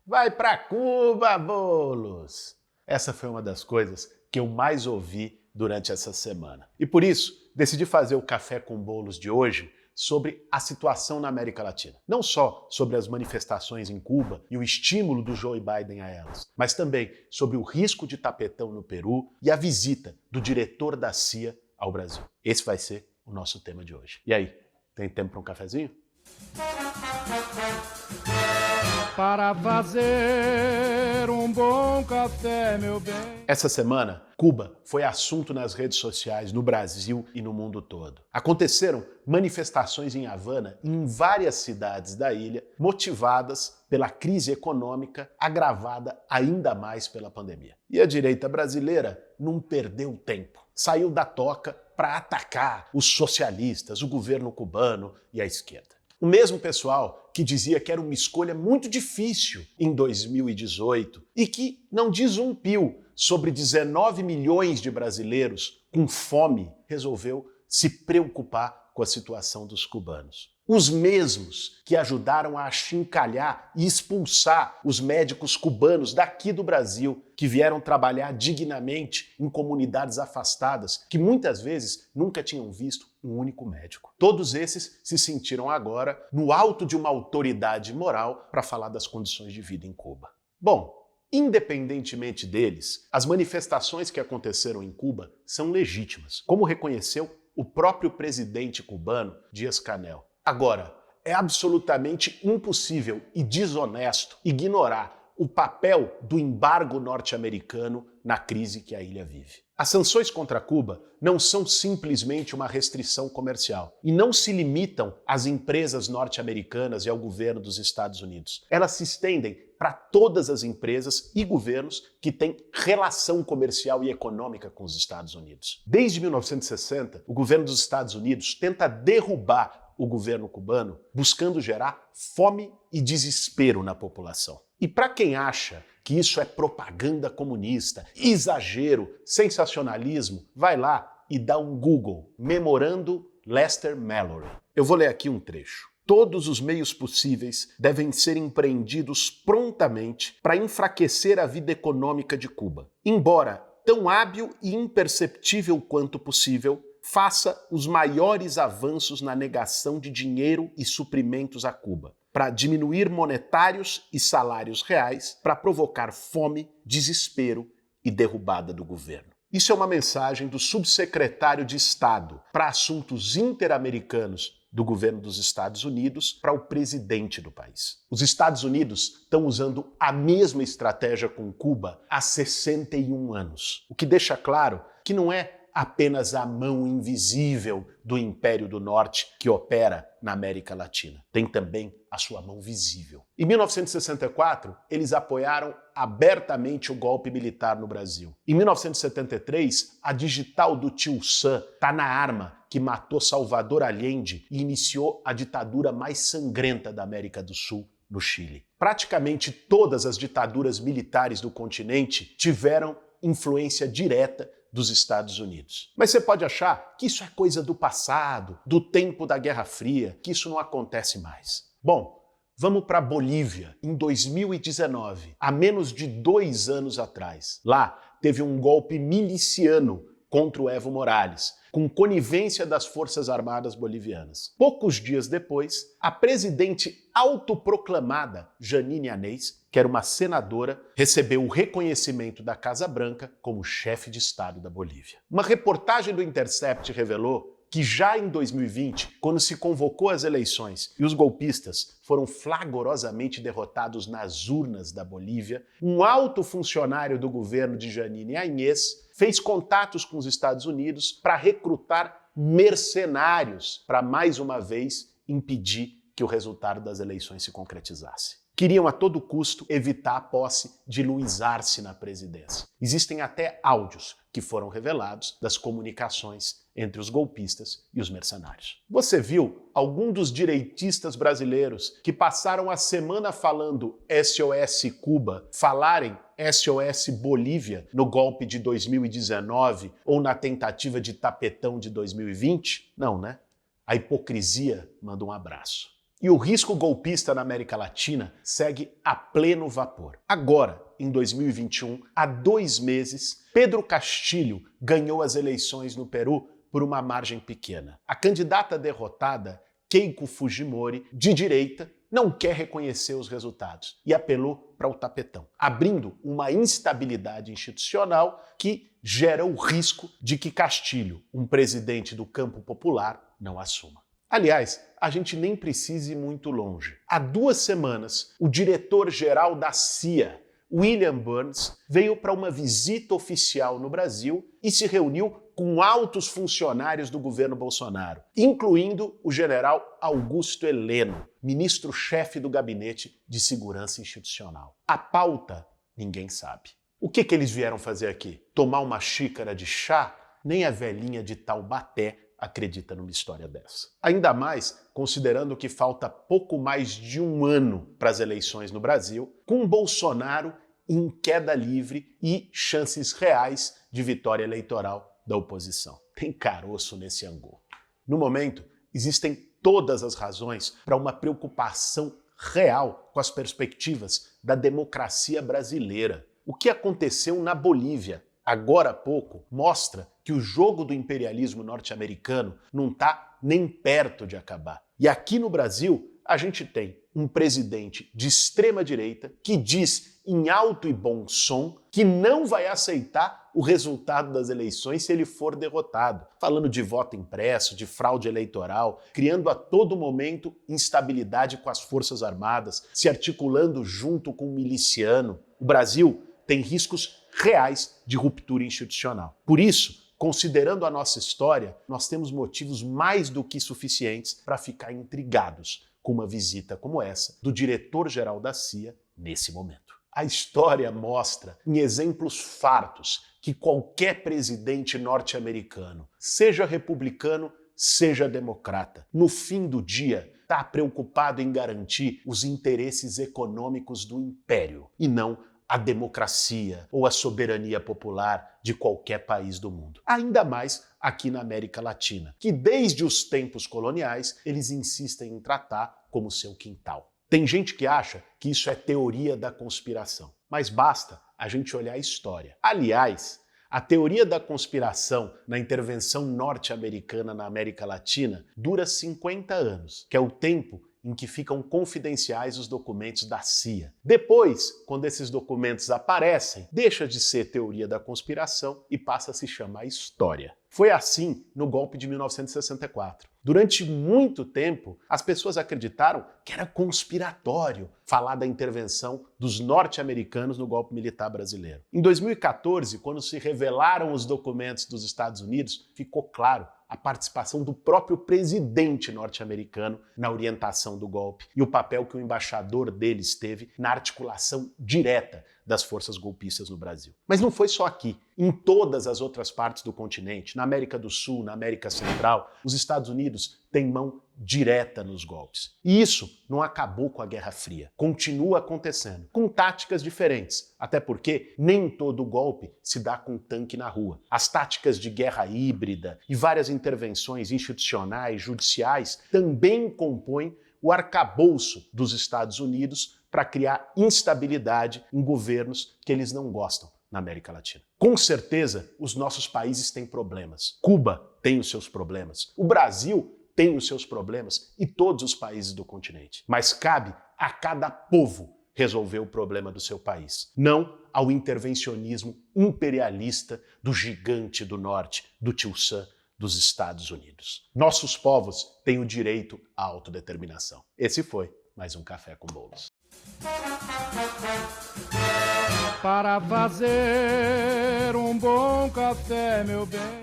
Vai pra Cuba, Boulos! Essa foi uma das coisas que eu mais ouvi durante essa semana. E por isso, decidi fazer o Café com Boulos de hoje sobre a situação na América Latina. Não só sobre as manifestações em Cuba e o estímulo do Joe Biden a elas, mas também sobre o risco de tapetão no Peru e a visita do diretor da CIA ao Brasil. Esse vai ser o nosso tema de hoje. E aí, tem tempo para um cafezinho? Para fazer um bom café, meu bem. Essa semana, Cuba foi assunto nas redes sociais no Brasil e no mundo todo. Aconteceram manifestações em Havana e em várias cidades da ilha, motivadas pela crise econômica agravada ainda mais pela pandemia. E a direita brasileira não perdeu tempo. Saiu da toca para atacar os socialistas, o governo cubano e a esquerda. O mesmo pessoal que dizia que era uma escolha muito difícil em 2018 e que não diz um pio sobre 19 milhões de brasileiros com fome, resolveu se preocupar com a situação dos cubanos. Os mesmos que ajudaram a achincalhar e expulsar os médicos cubanos daqui do Brasil, que vieram trabalhar dignamente em comunidades afastadas, que muitas vezes nunca tinham visto um único médico. Todos esses se sentiram agora no alto de uma autoridade moral para falar das condições de vida em Cuba. Bom, independentemente deles, as manifestações que aconteceram em Cuba são legítimas, como reconheceu o próprio presidente cubano, Díaz-Canel. Agora, é absolutamente impossível e desonesto ignorar o papel do embargo norte-americano na crise que a ilha vive. As sanções contra Cuba não são simplesmente uma restrição comercial e não se limitam às empresas norte-americanas e ao governo dos Estados Unidos. Elas se estendem para todas as empresas e governos que têm relação comercial e econômica com os Estados Unidos. Desde 1960, o governo dos Estados Unidos tenta derrubar o governo cubano, buscando gerar fome e desespero na população. E para quem acha que isso é propaganda comunista, exagero, sensacionalismo, vai lá e dá um Google, Memorando Lester Mallory. Eu vou ler aqui um trecho. Todos os meios possíveis devem ser empreendidos prontamente para enfraquecer a vida econômica de Cuba. Embora tão hábil e imperceptível quanto possível, faça os maiores avanços na negação de dinheiro e suprimentos a Cuba, para diminuir monetários e salários reais, para provocar fome, desespero e derrubada do governo. Isso é uma mensagem do subsecretário de Estado para Assuntos Interamericanos do governo dos Estados Unidos para o presidente do país. Os Estados Unidos estão usando a mesma estratégia com Cuba há 61 anos, o que deixa claro que não é apenas a mão invisível do Império do Norte que opera na América Latina. Tem também a sua mão visível. Em 1964, eles apoiaram abertamente o golpe militar no Brasil. Em 1973, a digital do tio Sam está na arma que matou Salvador Allende e iniciou a ditadura mais sangrenta da América do Sul, no Chile. Praticamente todas as ditaduras militares do continente tiveram influência direta dos Estados Unidos. Mas você pode achar que isso é coisa do passado, do tempo da Guerra Fria, que isso não acontece mais. Bom, vamos para a Bolívia, em 2019, há menos de 2 anos atrás. Lá teve um golpe miliciano contra o Evo Morales, com conivência das Forças Armadas bolivianas. Poucos dias depois, a presidente autoproclamada Jeanine Áñez, que era uma senadora, recebeu o reconhecimento da Casa Branca como chefe de Estado da Bolívia. Uma reportagem do Intercept revelou que já em 2020, quando se convocou as eleições e os golpistas foram flagrosamente derrotados nas urnas da Bolívia, um alto funcionário do governo de Jeanine Áñez fez contatos com os Estados Unidos para recrutar mercenários para, mais uma vez, impedir que o resultado das eleições se concretizasse. Queriam a todo custo evitar a posse de Luiz Arce na presidência. Existem até áudios que foram revelados das comunicações entre os golpistas e os mercenários. Você viu algum dos direitistas brasileiros que passaram a semana falando SOS Cuba, falarem SOS Bolívia no golpe de 2019 ou na tentativa de tapetão de 2020? Não, né? A hipocrisia manda um abraço. E o risco golpista na América Latina segue a pleno vapor. Agora, em 2021, há 2 meses, Pedro Castillo ganhou as eleições no Peru por uma margem pequena. A candidata derrotada, Keiko Fujimori, de direita, não quer reconhecer os resultados e apelou para o tapetão, abrindo uma instabilidade institucional que gera o risco de que Castillo, um presidente do campo popular, não assuma. Aliás, a gente nem precisa ir muito longe. Há 2 semanas, o diretor-geral da CIA, William Burns, veio para uma visita oficial no Brasil e se reuniu com altos funcionários do governo Bolsonaro, incluindo o general Augusto Heleno, ministro-chefe do Gabinete de Segurança Institucional. A pauta, ninguém sabe. O que eles vieram fazer aqui? Tomar uma xícara de chá? Nem a velhinha de Taubaté acredita numa história dessa. Ainda mais considerando que falta pouco mais de 1 ano para as eleições no Brasil, com Bolsonaro em queda livre e chances reais de vitória eleitoral da oposição. Tem caroço nesse angu. No momento, existem todas as razões para uma preocupação real com as perspectivas da democracia brasileira. O que aconteceu na Bolívia agora há pouco mostra que o jogo do imperialismo norte-americano não está nem perto de acabar. E aqui no Brasil, a gente tem um presidente de extrema-direita que diz em alto e bom som que não vai aceitar o resultado das eleições se ele for derrotado, falando de voto impresso, de fraude eleitoral, criando a todo momento instabilidade com as Forças Armadas, se articulando junto com o miliciano. O Brasil tem riscos reais de ruptura institucional. Por isso, considerando a nossa história, nós temos motivos mais do que suficientes para ficar intrigados com uma visita como essa do diretor-geral da CIA nesse momento. A história mostra, em exemplos fartos, que qualquer presidente norte-americano, seja republicano, seja democrata, no fim do dia está preocupado em garantir os interesses econômicos do império e não a democracia ou a soberania popular de qualquer país do mundo. Ainda mais aqui na América Latina, que desde os tempos coloniais eles insistem em tratar como seu quintal. Tem gente que acha que isso é teoria da conspiração, mas basta a gente olhar a história. Aliás, a teoria da conspiração na intervenção norte-americana na América Latina dura 50 anos, que é o tempo em que ficam confidenciais os documentos da CIA. Depois, quando esses documentos aparecem, deixa de ser teoria da conspiração e passa a se chamar história. Foi assim no golpe de 1964. Durante muito tempo, as pessoas acreditaram que era conspiratório falar da intervenção dos norte-americanos no golpe militar brasileiro. Em 2014, quando se revelaram os documentos dos Estados Unidos, ficou claro a participação do próprio presidente norte-americano na orientação do golpe e o papel que o embaixador deles teve na articulação direta das forças golpistas no Brasil. Mas não foi só aqui. Em todas as outras partes do continente, na América do Sul, na América Central, os Estados Unidos têm mão direta nos golpes. E isso não acabou com a Guerra Fria. Continua acontecendo, com táticas diferentes. Até porque nem todo golpe se dá com tanque na rua. As táticas de guerra híbrida e várias intervenções institucionais, judiciais, também compõem o arcabouço dos Estados Unidos para criar instabilidade em governos que eles não gostam na América Latina. Com certeza, os nossos países têm problemas. Cuba tem os seus problemas. O Brasil tem os seus problemas e todos os países do continente. Mas cabe a cada povo resolver o problema do seu país, não ao intervencionismo imperialista do gigante do norte, do Tio Sam, dos Estados Unidos. Nossos povos têm o direito à autodeterminação. Esse foi mais um Café com Bolos. Para fazer um bom café, meu bem.